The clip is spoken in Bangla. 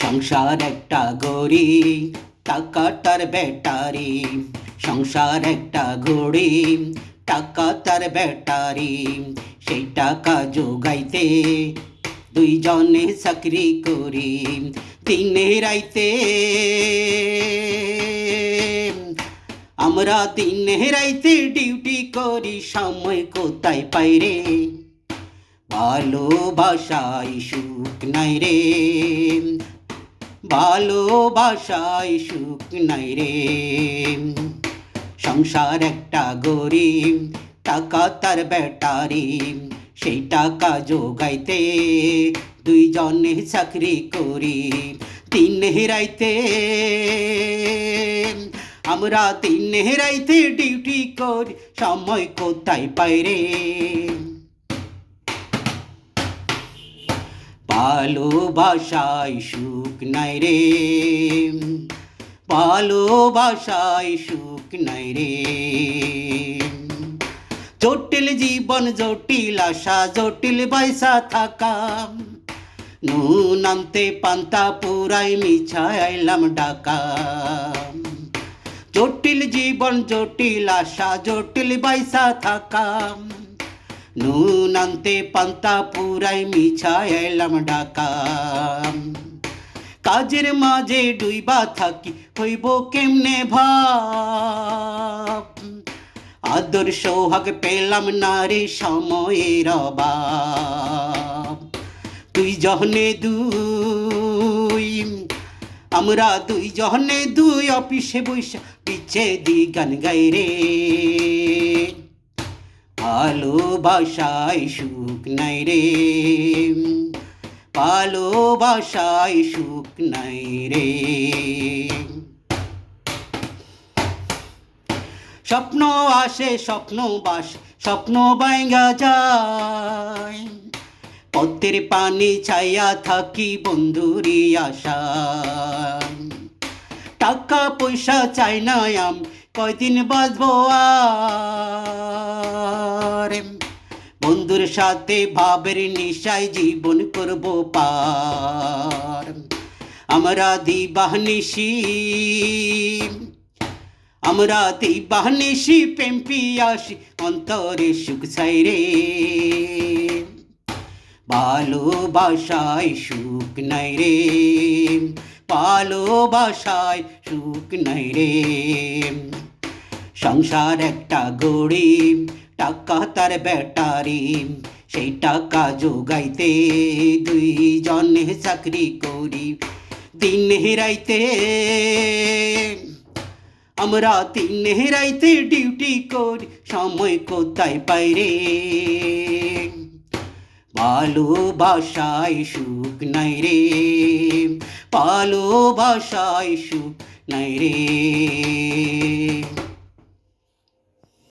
সংসার একটা ঘড়ি, টাকা তার ব্যাটারি। সংসার একটা ঘড়ি, টাকা তার ব্যাটারি। সেই টাকা জোগাইতে দুইজনে চাকরি করি। দিনে রাইতে আমরা দিনে রাইতে ডিউটি করি, সময় কোথায় পাই রে? ভালোবাসায় সুখ নাই রে, ভালোবাসায় সুখ নাই রে। সংসার একটা গরিব, টাকা তার ব্যাটারি। সেই টাকা জোগাইতে দুইজনে চাকরি করি। দিনে রাইতে আমরা দিনে রাইতে ডিউটি করি, সময় কোথায় পাই রে? ভালোবাসায় সুখ নাই রে, ভালোবাসায় সুখ নাই রে। জটিল জীবন, জটিল আশা, জটিল পয়সা থাকা। নুন আনতে পান্তা পুরাই মিছায় আইলাম ডাকা। জটিল জীবন, জটিল আশা, জটিল পয়সা থাকা। নুন আনতে পান্তা পুরাই মিছায় এলাম ডাকা। কাজের মাঝে ডুইবা থাকি, হইব কেমনে ভাব? আদর সোহাগ পেলাম না রে, সময়ের অভাব। তুই জহনে দুই, আমরা দুই জহনে দুই, অফিসে বৈশা পিছে দি গান গাই রে। ভালোবাসায় সুখ নাই রে, ভালোবাসায় সুখ নাই রে। স্বপ্ন আসে, স্বপ্ন বাস, স্বপ্ন ভাঙ্গা যায়। পথের পানি ছাইয়া থাকি বন্ধুরি আশা। টাকা পয়সা চাই না আমি, কয়দিন বাঁচবো আর? বন্ধুর সাথে ভাবের নিশায় জীবন করব পার। আমরা দিবানিশি, আমরা দিবানিশি প্রেম পিয়াসি, অন্তরে সুখ চাই রে। ভালোবাসায় সুখ নাই রে, ভালোবাসায় সুখ নাই রে। সংসার একটা ঘড়ি, টাকা তার ব্যাটারি। সেই টাকা জোগাইতে দুইজনে চাকরি করি। দিনে রাইতে আমরা দিনে রাইতে ডিউটি করি, সময় কোথায় পাই রে? ভালোবাসায় সুখ নাই রে, ভালোবাসায় সুখ নাই রে।